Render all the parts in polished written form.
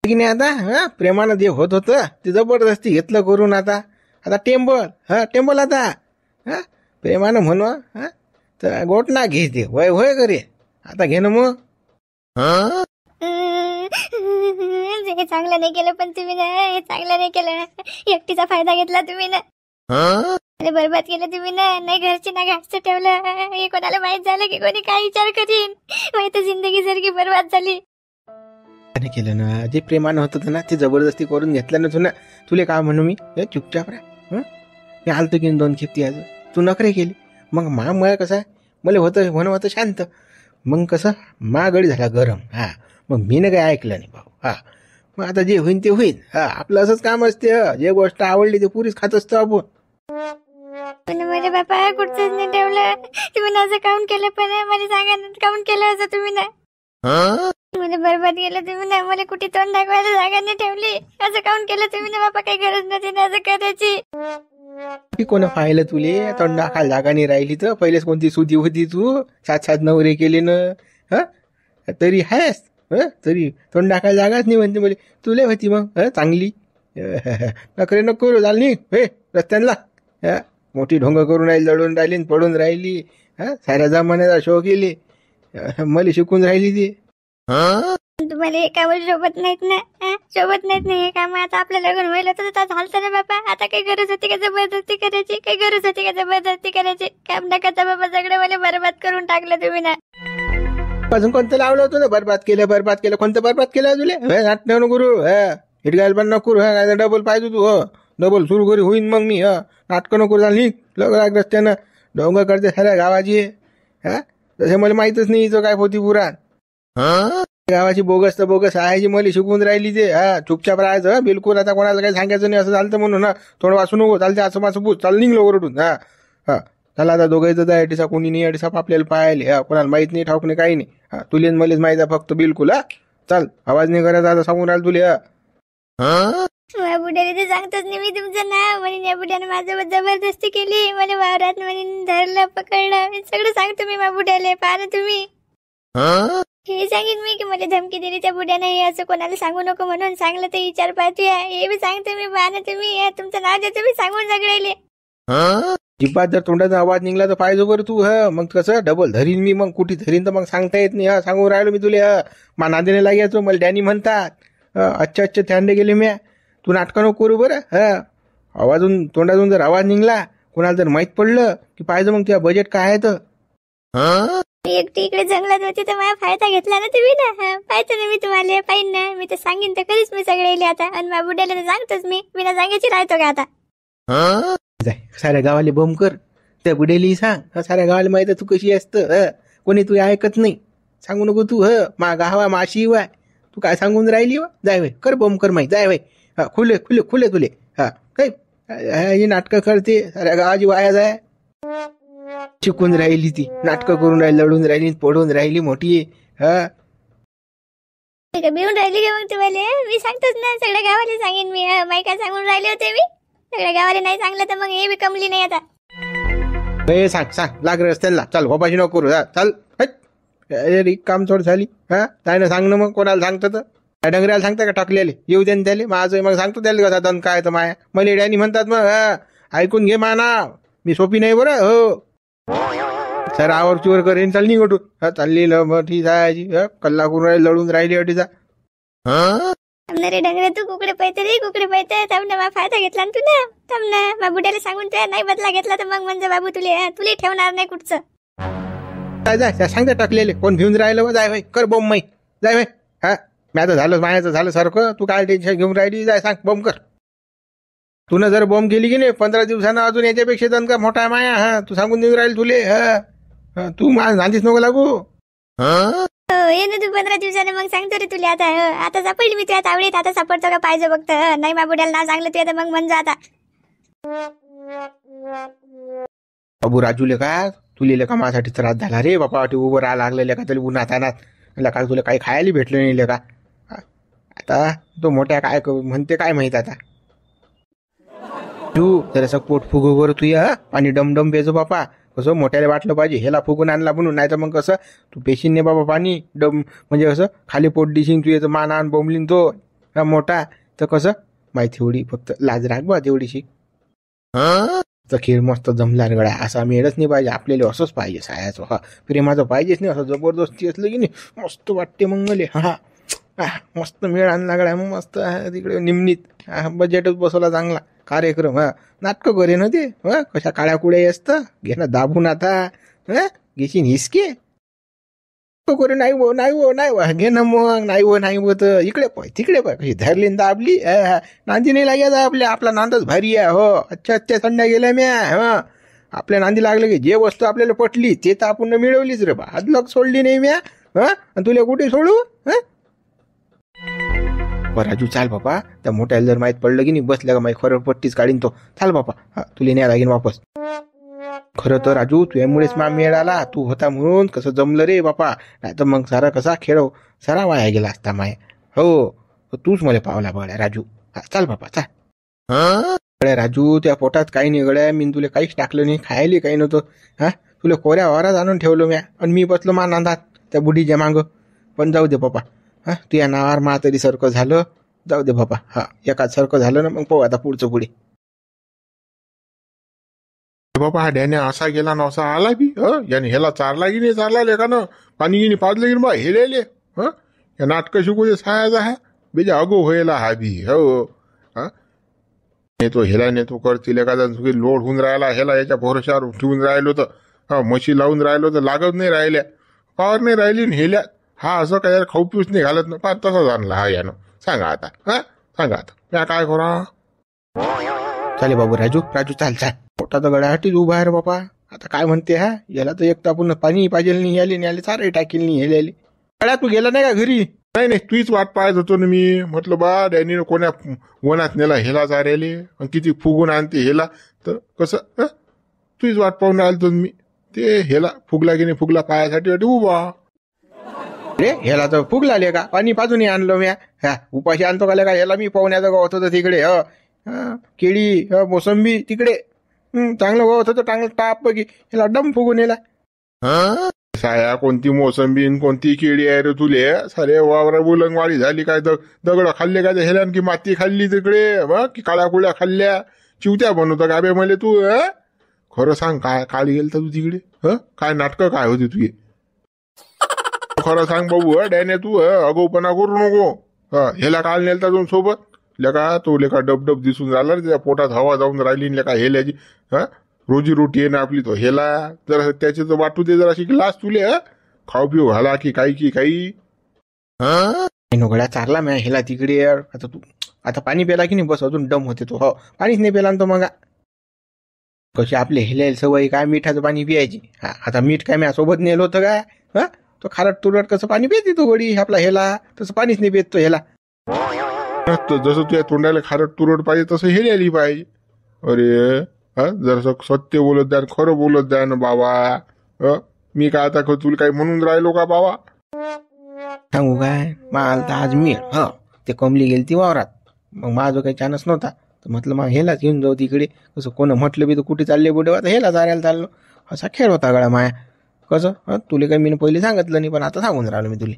की नाही आता प्रेमानं जे होत होतं ते जबरदस्ती घेतलं करून आता टेम्बल आता प्रेमानं म्हणू तर गोट ना घे ते वय होय करे आता घे ना मग. हे चांगलं नाही केलं पण तुम्ही ना, हे चांगलं नाही केलं. एकटीचा फायदा घेतला तुम्ही ना, बरबाद केलं तुम्ही ना. नाही घरची ना घाटचं ठेवलं. हे कोणाला माहित झालं की कोणी काय विचार करीन. माहिती जिंदगी सारखी बरबाद झाली. केलं ना जे प्रेमानं होतं ना ते जबरदस्ती करून घेतलं ना. तू ना तुले काय म्हणू मी चुपचाप राह. मी आलतो की 2 खेप आज तू नखरे केली. मग मला कसं आहे मला होतं शांत. मग कसं गडी झाला गरम. मग मी ना काही ऐकलं नाही भाऊ. मग आता जे होईन ते होईन. आपलं असंच काम असते. जे गोष्ट आवडली ते पुरीच खात असतो आपण. माझ्या बापा कुठचंच नाही ठेवलं. तुम्ही ना असं काउंट केलं पण मला सांगा काउंट केलं असं तुम्ही ना. मला बरबाद केलं तुम्ही ना. मला कुठे तोंड दाखवायला जागा नाही ठेवली. असं काउंट केलं तुम्ही ना बापा. काही गरज नव्हती ना असं करायची. कोण पाहिलं तुले तोंड दाखवायला जागा नाही राहिली तर पहिलेच कोणती सुधी होती तू 7 नवरे केले ना. तरी आहेस तरी तोंड टाकायला जागाच नाही म्हणते मला. तुला होती मग चांगली. नखरे नको करू झाली रस्त्यांना. मोठी ढोंग करून राहिली जळून राहिली पडून राहिली. साऱ्या जमान्याचा शो केली. मला शिकून राहिली ती. तुम्हाला हे काम शोभत नाहीत ना. शोभत नाहीत ना हे काम. आता आपलं लग्न व्हायला तर झालं ना बाबा. आता काही गरज होती का जबरदस्ती करायची. काही गरज होती का जबरदस्ती करायची. काम न करता बाबा सगळं मला बरबाद करून टाकलं तुम्ही ना. अजून कोणतं लावलं होतं ना बरबाद केलं कोणतं बरबाद केलं तुले. नाटक नको करू. हिटगायला पण नको करू. डबल पाहिजे तू डबल सुरू करी होईन मग मी. नाटकं नको झाली लग रस्त्यानं डोंगर करते साऱ्या गावाची. तसे मला माहितच नाही इथं काय होती पुराण. गावाची बोगस तर बोगस आहे मला शिकवून राहिली ते. चुपचाप राहायचं बिलकुल. आता कोणाला काही सांगायचं नाही असं झालं म्हणून थोडं वाचू नको. चालते असं मासं पूछ चाल निघलो ओरडून. चला आता दोघांचं जा अटीसा कोणी नाही अटीसा आपल्याला पाहायला. कोणाला माहित नाही ठाऊक नाही काही नाही. तुले मलाच माहित आहे फक्त बिलकुल. चल आवाज नाही करायचा आता सांगून राहिल तुले. बुड्याने तर सांगतच नाही मी तुमचं नाव. म्हणून या बुड्याने माझ्यावर जबरदस्ती केली. मला वावरात म्हणून धरलं पकडलं. सगळं सांगतो मी मा बुड्याला. पहा ना तुम्ही. हे सांगेन मी की मला धमकी दिली त्या बुड्याने. हे असं कोणाला सांगू नको म्हणून. सांगलं तर विचार पाहतोय. हे बी सांगतो मी. पहा ना तुम्ही. तुमचं नाव देतो मी सांगून सगळ्याले. जिब्बात जर तोंडाचा आवाज निघला तर पाहिजे बरं तू. मग कसं डबल धरीन मी. मग कुठे धरीन तर मग सांगता येत नाही. सांगून राहिलो मी तुले. मा नांदेने लागायचो मला डॅनी म्हणतात. अच्छा थंडे गेले म्या. तू नाटकं नको करू बरं. आवाजून तोंडातून जर आवाज निघला कोणाला जर माहित पडलं की पाहिजे मग तुझ्या बजेट काय आहे तर. एकटी इकडे जंगलात होती तर माझा फायदा घेतला ना तुम्ही ना. पाहिजे ना मी तुम्हाला. पाहिजे ना मी तर सांगेन तर कधीच मी सगळे आता. आणि माझ्या बुड्याला तर सांगतोच मी. ना सांगायची राहतो का आता. साऱ्या गावाला बम कर. त्या बुडेली सांग. साऱ्या गावाला माहित तू कशी असतं. कोणी तू ऐकत नाही. सांगू नको तू. मा गावा माशी वाय. तू काय सांगून राहिली वा. जाय वय कर बम कर माहिती. जाय वय खुले तुले. काही नाटकं करते साऱ्या गावाची वाया जाय. शिकून राहिली ती. नाटकं करून राहिली लढून राहिली पडून राहिली मोठी. बिळून राहिली का मग तुम्हाला. मी सांगतोच ना सगळ्या गावाला सांगेन मी. माई काय सांगून राहिले होते मी. सगळ्या गावाला नाही सांगलं तर मग हे बी कमली नाही आता. सांग लाग रस्त्याला. चल गोपाशी नको करू. चल काम थोडी झाली. काय ना सांग ना मग. कोणाला सांगतं तर डंगऱ्याला सांगता का टाकलेले येऊ द्या त्याले. माझं मग सांगतो त्याला कसा दन काय तर माया मला डॅनी म्हणतात. मग ऐकून घे मा नाव. मी सोपी नाही बरं. सर आवर चुवर करेन. चाल नाही गोटू. चालली मोठी जायची. कल्ला करून राहिली लढून राहिली अटीचा. रे डंगरे तू कुकडे पाहिजे थांब ना. मा फायदा घेतला ना तू ना. थांब ना. मा बुड्याला सांगून तुया नाही बदला घेतला तर मग म्हणजे बाबू तुले ठेवणार नाही कुठचं. जाय सांगता टाकलेले कोण घेऊन राहिलं. जाय भाई कर बॉम्ब माई. जाय भाई. मी आता झालं मायाचं झालं सारखं. तू काय टेन्शन घेऊन राहिली. जाय सांग बॉम्ब कर. तू जर बॉम्ब केली की नाही 15 दिवसानं अजून याच्यापेक्षा दन का मोठा माया. तू सांगून देऊन राहील तुले. तू नांदीच नको लागू. ये ना तू 15 दिवसाने मग सांगतो रे तुला. आता सापडली मी तुझ्या तावडीत. आता सापडतो का पाहिजे फक्त. नाही मा बुड्याला नाव सांगलं तू आता मग म्हणजे आता. अबू राजूले का तुले का माझ्यासाठी त्रास झाला रे बापा. उभं राहा लागलेल्या का तरी उन्हात आणत का तुला काही खायला भेटलं नाही का. आता तो मोठ्या काय म्हणते काय माहित आता. तू जरासं पोट फुगू वर तू पाणी डमडम पेजो बापा. कसं मोठ्याला वाटलं पाहिजे ह्याला फुगून आणला म्हणून. नाही तर मग कसं तू पेशीन ने बाबा पाणी डम म्हणजे कसं खाली पोट दिशीन तू येतं मान आण बोंबलीन तो. हा मोठा तर कसं माहिती तेवढी फक्त लाज राख बा तेवढीशी. तर खेळ मस्त जमला रे गड्या. असा मेळच नाही पाहिजे आपल्याला, असंच पाहिजे सायाचं. हा प्रेमाचं पाहिजेच नाही, असं जबरदस्ती असलं की नाही मस्त वाटते मग मले. हा मस्त मेळ आणला गड्या मस्त. तिकडे निमणीत बजेटच बसवला चांगला कार्यक्रम. हा नाटकं करे ना ते. कशा काळ्या कुड्या असतं घे ना दाबून आता. घेशीन हिसके करे. नाही हो नाही हो नाही हो घे ना मग. नाही हो नाही हो तर इकडे पाय तिकडे पाय कशी धरली दाबली. नांदी नाही लागायचा आपल्या. आपला नांदच भारी आहे. हो अच्छा संध्या गेल्या म्या. आपल्या नांदी लागलं की जे वस्तू आपल्याला पटली ते तर आपण मिळवलीच रे बा. अदलक सोडली नाही म्या. आणि तुला कुठे सोडू. राजू चाल बापा. त्या मोठ्याला जर माहीत पडलं की नाही बसल्या का माहीत खरं पट्टीच काढीन तो. चाल बापा तुला न्या लागेल वापस. खरं तर राजू तुझ्यामुळेच मा मेळ आला. तू होता म्हणून कसं जमलं रे बापा. नाही तर मग सारा कसा खेळ सारा वाया गेला असता माय. हो तूच मला पावला बघा राजू. चाल बापा चाल. राजू त्या पोटात काही नाही गड्या. मी तुला काहीच टाकलं नाही, खायला काही नव्हतं. तुला कोऱ्या वारात आणून ठेवलं म्या आणि मी बसलो मा नांदात त्या बुढीच्या मागं. पण जाऊ दे बापा. तुझ्या नावावर मा तरी सारखं झालं. जाऊ दे बापा. एकाच सारखं झालं ना मग पाहू आता पुढचं पुढे. बाबा हा डॅने असा गेला ना असा आला बी. याने ह्याला चारला की नाही चारला लेखानं पाणी गिनी पाजलं की बा हेलेले. या नाटकं शिकू दे सायाचा आहे बेजा अगो व्हायला हा बी. हो तो हेला नेतो करतील एखादा लोड होऊन राहिला ह्याला याच्या भरोशावर ठेवून राहिलो तर म्हशी लावून राहिलो तर लागत नाही राहिल्या, पावर नाही राहिली हेल्या. हा असं काय खाऊ पिऊच नाही घालत ना पा तसाच आणला हा यानं. सांगा आता सांगा आता म्या काय करा. चाले बाबू राजू चाल चाल. पोटा तर गड्यासाठीच उभा आहे रे बापा. आता काय म्हणते याला तर एक तर आपण पाणी पाहिजे नाही याले न्याले सारे टाकेल नाही हेल्याले. गड्या तू गेला नाही का घरी. नाही तुहीच वाट पाहत होतो ना मी. म्हटलं बा डॅनीनं कोण्या वनात नेला हेला चारायले किती फुगून आणते हेला. तर कसं तुहीच वाट पाहून राहिलो मी. ते हेला फुगला की नाही फुगला पायासाठी उभा रे. ह्याला तर फुगला ले का पाणी पाजून आणलो म्या. उपाशी आणतो का ह्याला मी पाहुण्याचं गावात होतं तिकडे. केळी मोसंबी तिकडे चांगलं गावात होतं चांगलं टाप बघी ह्याला डम फुगून येला. साया कोणती मोसंबी कोणती केळी आहे रे तुले. सारे वावरा बुलंगवाडी झाली काय दगड खाल्ले काय हेल्यान की माती खाल्ली तिकडे की काळ्या कुळ्या खाल्ल्या चिवत्या बनवतं गाबे मले तू. खरं सांग काय काळी गेल तर तू तिकडे. काय नाटकं काय होती तुझी. खरं सांग बाबू डॅने तू अगोपणा करू नको. ह्याला काल नेलता जाऊन सोबत लेका तो लेका डबडब दिसून राहिला त्याच्या पोटात हवा जाऊन राहिली लेका हेल्याची. रोजी रोटी आहे ना आपली तो हेला जरा त्याचे तर वाटू दे जरा ग्लास तुले. खाऊ पिऊ घाला की काही नोगड्या चारला म्या हेला तिकडे. आता तू आता पाणी प्याला की नाही बस अजून डम होते तो. पाणीच नाही प्याला तो मग. कशी आपले हेल्याला सवय काय मिठाचं पाणी पियायची. आता मीठ काय म्या सोबत नेलं होतं काय. तो खारट तुरट कसं पाणी पिते तो गडी आपला हेला तसं पाणीच नाही पित तो हेला. जसं तुझ्या तोंडाला खारट तुरट पाहिजे तसं हेल्याली पाहिजे. अरे जरासं सत्य बोलत द्या खरं बोलत द्या ना बाबा. मी काय आता तुला काही म्हणून राहिलो का बाबा. सांगू काय माल तर आज मी ते कमली गेली ती वावरात. मग माझं काही चान्स नव्हता तर म्हटलं मग हेलाच घेऊन जाऊ तिकडे. कसं कोण म्हटलं बी तर कुठे चालले बुडे आता हेला चालायला चाललो. असा खेळ होता गळा माया. कसं तुला काही मी पहिले सांगितलं नाही पण आता सांगून राहिलो मी तुला.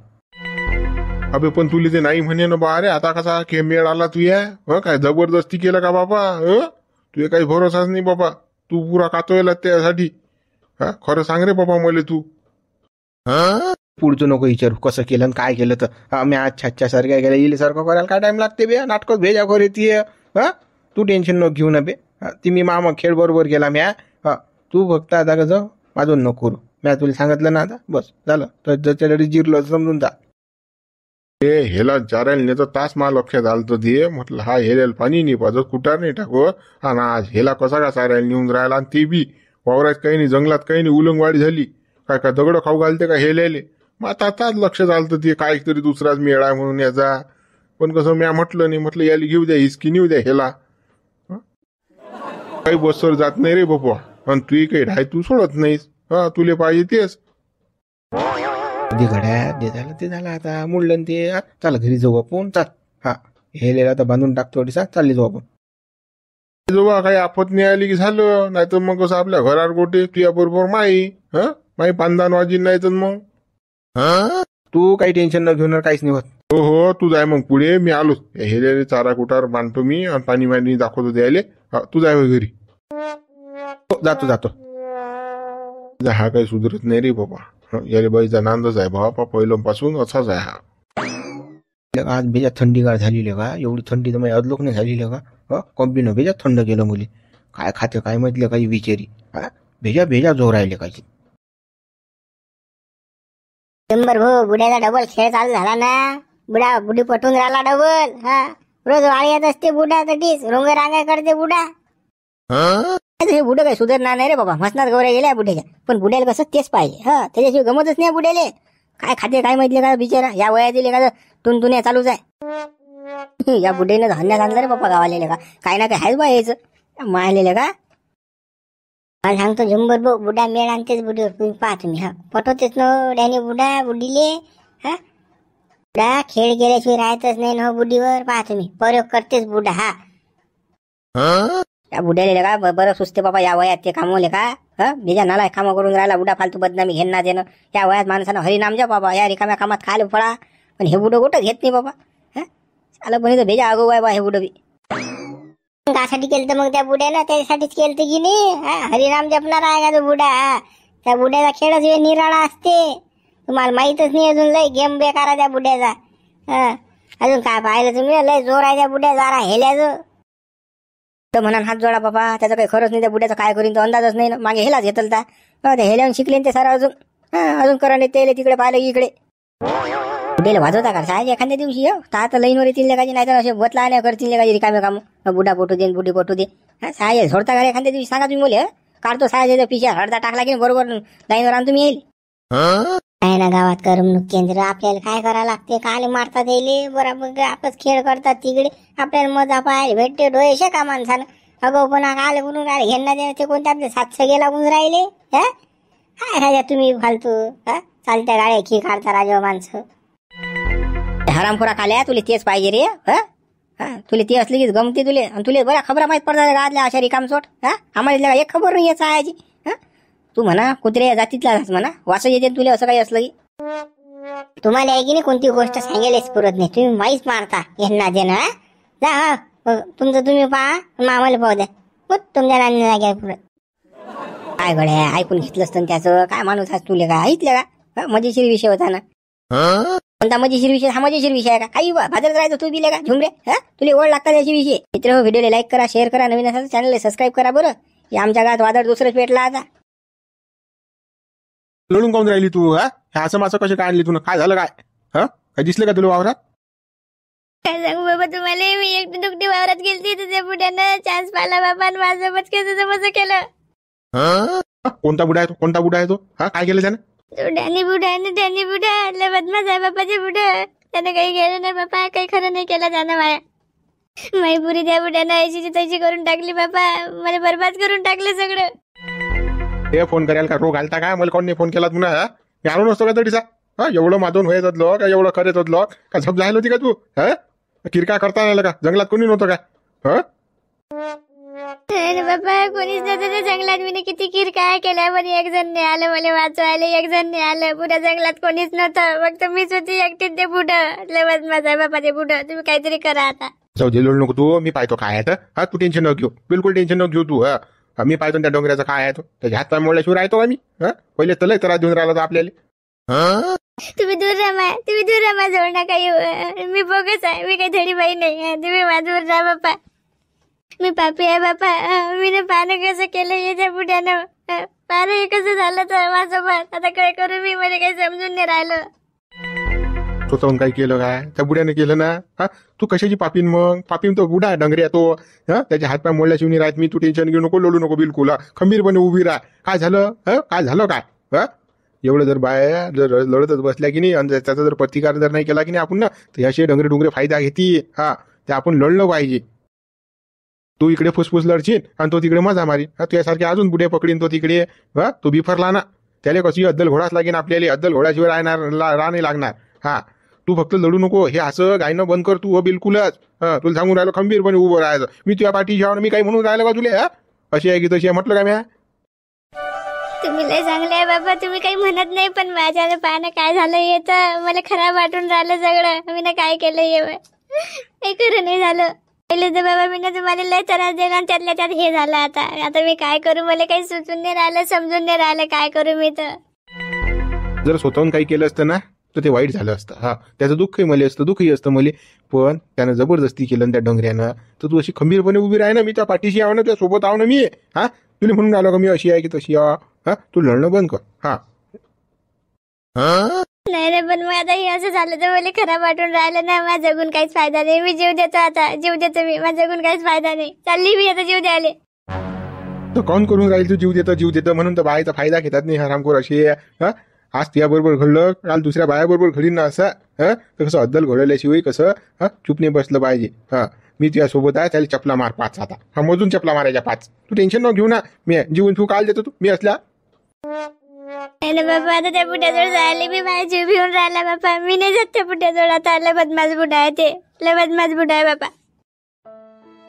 अबे पण तुला ते नाही म्हणे ना बा रे. आता कसा मेळ आला तुया. काय जबरदस्ती केलं का बाबा. तुझे काही भरोसाच नाही बाबा. तू पुरा कातोयला त्यासाठी. खरं सांग रे बाबा मला तू. पुढचं नको विचारू कसं केलं काय केलं तर. मी अच्छा सारख्या गेल्या येईल सारखं करायला काय टाइम लागते बे. नाटकच भेजा कर येते. तू टेन्शन नको घेऊ ना बे. ती मी मामा खेळ बरोबर केला म्या. तू फक्त आता कसं माझून नको करू. म्या तुला सांगितलं ना आता बस झालं. तर त्याच्याकडे जिरलं समजून जा. हे हेला चारायला नेतं तास मला लक्षात आलं तर ते म्हटलं हा हेल्याला पाणी नाही पाजत कुठार नाही टाकू. आणि आज हेला कसा का चारायला नेऊन राहिला. आणि ते बी वावरात काही नाही जंगलात काही नाही उलंगवाडी झाली काय दगड खाऊ घालते का हेल्याले. मग आताच लक्षात आलं तर ते काहीतरी दुसराच मेळा म्हणून याचा. पण कसं म्या म्हटलं नाही म्हटलं याला घेऊ द्या हिसकी नेऊ द्या हेला. काही बसवर जात नाही रे बाबा. आणि तू काही ढाय तू सोडत नाहीस. तुले पाहिजे तेच. घड्या ते झालं आता मुडलं ते. चला घरी जाऊ आपण चाल. हेलेला तर बांधून टाकतो चालली जाऊ आपण. जेव्हा काही आफत नाही आली की झालं. नाही तर मग कसं आपल्या घरावर गोटे तुझ्या बरोबर माई पांदान वाजी नाही तर मग. तू काही टेन्शन न घेऊन काहीच नाही होत. हो हो, तू जाय मग पुढे, मी आलो. हेले चारा कुटार बांधतो मी आणि पाणी माणी दाखवतो द्यायले. तू जाय घरी. हो, जातो जातो. हा काही सुधरत नाही रे बाबा. याले बाईचा नांदच आहे बाबा, पहिल्यापासून असाच आहे हा. आज भेजा थंडी गाळ झाली का? एवढी थंडी तर माझी अदलोक नाही झाली का? कंपनीनं भेजा थंड केलं मुली. काय खाते काय म्हटलं काही विचारी. भेजा भेजा जोर राहिले काही. शंभर भाऊ बुड्याचा डबल खेळ चालू झाला ना. बुडा बुडी पटून राहिला डबल. रोज वाळी येत असते बुडासाठीच, रोंग रांगा करते बुडा. हे बुडं काही सुधारणार नाही रे बाबा. मसनात गौऱ्या गेल्या बुड्याच्या, पण बुड्याला कसं तेच पाहिजे. त्याच्याशिवाय गमतच नाही बुड्याले. काय खाते काय माहिती का बिचारा. या वयात दिले का टुनटुन्या चालूच आहे. या बुड्यानं धान्यात आणलं रे बाप्पा गावालेले का. काय ना काय आहेच बा यायचं मारलेलं का. मला सांगतो झुंबर भाऊ, बुडा मेळ आणतेच बुडीवर. तुम्ही पहा तुम्ही. पटवतेच न डॅनी बुडा बुडीले. बुडा खेळ गेल्याशिवाय राहतच नाही ना बुडीवर. पहा तुम्ही प्रयोग करतेच बुडा. या बुड्याले का बरं सुचते बाबा या वयात ते कामवले का. बिजा नाला कामं करून राहिला बुडा. फालतू बदनामी घेणार देणं. या वयात माणसानं हरिनाम जा बाबा. या रिकाम्या कामात खायला फळा. पण हे बुडं गोटं घेत नाही बाबा. आलं पण भेजा आगो आहे बा हे बुडं बी. कासाठी केलं मग त्या बुड्यानं. त्याच्यासाठीच केलं की नाही. हरिनाम जपणार आहे का तो बुडा. त्या बुड्याचा खेळच निराळा असते. तुम्हाला माहितच नाही अजून. लय गेम बेकार आहे त्या बुड्याचा. अजून काय पाहिलं तुम्ही. लय जोर आहे त्या बुड्या जरा हेल्याचं. तर म्हणा हात जोडा बाबा. त्याचं काही खरंच नाही. त्या बुड्याचं काय करीन तो अंदाजच नाही ना. मागे हेलाच घेतलता. ते हेल्यावर शिकले ते सारं अजून करा नाही. ते तिकडे पाहिलं इकडे बुड्याला वाजवता का साहेब एखाद्या दिवशी. आता लाईनवर येतील लेखाची. नाही तर असे बतला नाही करतील लेखाची रिकामे काम. बुडा पोटू दे बुडी पोटू दे. साहेब झोडता का एखाद्या दिवशी सांगा तुम्ही बोले. काढतो साहेब पिशा हडता टाकला की बरोबर लाईनवर आण तुम्ही येईल. काय ना गावात करमणूक केंद्र. आपल्याला काय करावं लागते. काले मारतात येईल बरोबर. आपच खेळ करतात तिकडे. आपल्याला मजा पाहायला भेटते. डोळे का माणसानं अगो पुन्हा काले म्हणून काय घेणार ते कोणते आपले 700 लागून राहिले. काय राजा तुम्ही फालतू. चालत्या गाड्या खी काढता राजा माणसं. हरामखोरा खाल्या तुला तेच पाहिजे रे. तुला ते असले की गमते तुले. आणि तुला बऱ्या खबरा माहित पडतात गावातल्या अशा रिकामचोट. आम्हाला एक खबर नाही याचा आजी. तू म्हणा कुत्र्या जातीतला म्हणा. वास येते तुला असं काही असलं की. तुम्हाला आहे की नाही कोणती गोष्ट सांगायलाच पुरत नाही. तुम्ही माहीच मारता यांना देणं. जा तुमचं तुम्ही पहा. आम्हाला पाहू द्या. तुमच्या नाणी जाग्या पुरत. काय गड्या ऐकून घेतलंस तर त्याचं. काय माणूस आज तुले का ऐकलं का. मजेशीर विषय होता ना. कोणता मजेशीर विषय. हा मजेशीर विषय आहे का. काही भाजत राहायचं तू बिले का झुमरे. तुला ओढ लागतात याची विषय. मित्र व्हिडिओला लाईक करा, शेअर करा. नवीन असेल चॅनलला सबस्क्राईब करा. बरं आमच्या गावात वादळ दुसरंच पेटला आता. लढून काऊन राहिली तू. असं मासं कसे काढली तुला. काय झालं काय. काय दिसलं का तुला वावरात. काय सांगू बाबा तुम्हाला. मी एकटी दुकटी वावरात गेलती. तुझ्या बुड्यानं चान्स पाहिला बाबा. आणि माझं बचकेचं केलं. कोणता बुडा आहे तो. कोणता बुडा आहे तो. काय केलं त्यानं. डॅनी बुडा लय बदमाश आहे बापाचे बुडं. त्यानं काही केलं नाही बापा. काही खरं नाही केलं त्यानं. माई पुरी त्या बुड्यानं ऐशीची तैशी करून टाकली बापा. मला बरबाद करून टाकलं सगळं. हे फोन करायला का रोग घालता का. मला कोण नाही फोन केला पुन्हा. मी आणून नसतो का तडीचा. एवढं माधून व्हायच होतलो का. एवढं खरेच होतलो का. झप जायला होती का तू. किरका करता राहिलं का. जंगलात कोणी नव्हतं का. बाबा कोणीच नव्हतं जंगलात. मी किती किरकाय केल्या. पण एक जण नाही आलं मला वाचवायला. एक जण नाही आलं. पुऱ्या जंगलात कोणीच नव्हतं. फक्त मीच होती एकटीच. ते बुडं लय बदमाश आहे बापा ते बुडं. तुम्ही काहीतरी करा आता. जाऊ दे लोड नको तू. मी पाहतो काय आहे. तू टेन्शन नको घेऊ. बिलकुल टेन्शन नको घेऊ तू. मी पाहतो त्या डोंगराचं काय आहे तो. त्याच्या हात मोडल्याशिवाय राहतो आम्ही. पहिले तर लय त्रास देऊन राहिला आपल्याला. तुम्ही दूर रमा जवळ नका येऊ. मी बोगस आहे. मी काही धडी बाई नाही. तुम्ही माझ्यावर राहा बापा. मी पापी आहे बापा. मी पानं कसं केलं याच्या बुड्यानं. पानं हे कसं झालं तर माझ्यासोबत. आता काय करू मी. मला काही समजून नाही राहिलं. स्वतःहून काही केलं काय. त्या बुड्याने केलं ना. तू कशाची पापीन मग. पापीन तो बुडा डंगऱ्या तो. त्याच्या हातपाय मोडल्याशिवाय नाही राहत मी. तू टेन्शन घेऊ नको. लोडू नको बिलकुल. खंबीरपणे उभी राहा. काय झालं. काय झालं काय. एवढं जर बाया जर लढतच बसल्या की नाही. आणि त्याचा जर प्रतिकार जर नाही केला की नाही आपण ना. तर असे डोंगरे फायदा घेते. ते आपण लढलं पाहिजे. तू इकडे फुसफुस लढशील आणि तो तिकडे मजा मारी. तुझ्यासारखे अजून बुडे पकडीन तो तिकडे. तो बिफरला ना. त्याला कशी अद्दल घोडाच लागेल आपल्याला. अद्दल घोड्याशिवाय राहणे लागणार. तू फक्त लढू नको. हे असं गायनं बंद कर तू बिलकुलच. तुला सांगून राहिलो खंबीरपणे उभं राहायचं. मी तुझ्या पाठीशी मी काही म्हणून राहिलं का तुला. अशी आहे की तशी आहे म्हटलं का म्या. तुम्ही लय चांगले आहे बाबा, तुम्ही काही म्हणत नाही, पण माझ्या पाहणं काय झालं येतं, मला खराब वाटून राहिलं सगळं. मी ना काय केलं ये काही खरं नाही झालं. पहिले तर बाबा मी ना तुम्हाला लय त्रास दिला आणि त्यातल्या त्यात हे झालं. आता मी काय करू, मला काही सुचून नाही राहिलं, समजून नाही राहिलं काय करू मी. तर जर स्वतःहून काही केलं असतं ना तर ते वाईट झालं असतं. हा, त्याचं दुःखही मला असतं, दुःखही असतं मला, पण त्यानं जबरदस्ती केलं त्या डोंगऱ्यानं. तर तू अशी खंबीरपणे उभी राह ना, मी त्या पाठीशी आहो ना, त्या सोबत आहो ना मी. हा, तुला म्हणून आलो का मी अशी आहे की तशी आहे. हा, तू लढणं बंद कर. हा नाही रे, पण मग आता हे असं झालं तर मला खराब वाटून राहिलं ना. माझ्या जगून काहीच फायदा नाही. मी जीव देतो, आता जीव देतो मी. माझ्या जगून काहीच फायदा नाही. चालली मी आता जीव द्यायला. तर कोण करून राहील तू जीव देतं म्हणून तर बायचा फायदा घेतात नाही हरामखोर अशी. हा, आज तुझ्या बरोबर घडलं, काल दुसऱ्या बायाबरोबर घडीन ना असं. हा, तर कसं अद्दल घडवल्याशिवाय कसं हा चुप नाही बसलं पाहिजे. हा, मी तुझ्यासोबत आहे, त्याला चपला मार 5 आता. हा, मोजून चपला मारायच्या 5. तू टेन्शन न घेऊ ना, मी जीवन तू काल देतो तू मी असल्या. नाही ना बाबा, आता त्या बुड्याजवळ जायला मी माझ्या जीव भिवून राहिला बाबा. मी नाही जात त्या बुड्याजवळ. आता लय बदमाश बुडा आहे ते, लय बदमाश बुडा आहे बाबा.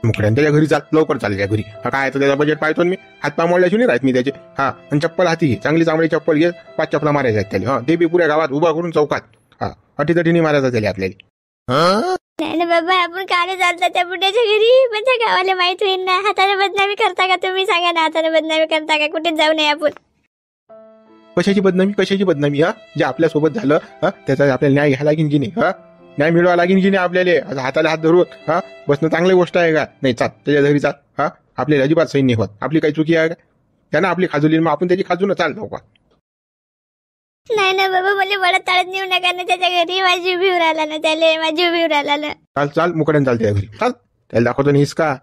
मुकड्यान त्याच्या घरी चाल, लवकर चाल त्या घरी. हा, काय तर त्याचा बजेट पाहतो मी. हातपा मोडल्याशी नाही राहत मी त्याचे. हा, आणि चप्पल हाती घे, चांगली चांगली चप्पल घे, 5 चपला मारायच्या आहेत त्याला. हा, ते बी पुऱ्या गावात उभा करून चौकात. हा, अटीतटीने मारायचा त्याला आपल्याला. नाही ना बाबा, आपण काले चालता त्या बुड्याच्या घरी, पण त्या गावाला माहित होईल ना. हाताने बदनामी करता का तुम्ही, सांगा ना. हाताने बदनामी करता का, कुठेच जाऊ नये आपण. कशाची बदनामी. हा, जे आपल्यासोबत झालं हा त्याचा आपल्याला न्याय घ्यायला लागेल की नाही. हा, न्याय मिळवा लागेल की नाही आपल्याला. आता हाताला हात धरून हा बसणं चांगली गोष्ट आहे का नाही. चाल त्याच्या घरी चाल. हा, आपल्याला अजिबात सैन नाही होत. आपली काही चुकी आहे का, त्यानं आपली खाजवली मग आपण त्याची खाजू ना. चाल का नाही ना बाबा, मला वडत ताळत नेऊ नका ना त्याच्या घरी. माझी जीव भिव राहिला ना त्याला, माझी जीव भिव राहिला ना. चाल मुकड्यान चाल त्या घरी. चाल त्याला दाखवतो नाही का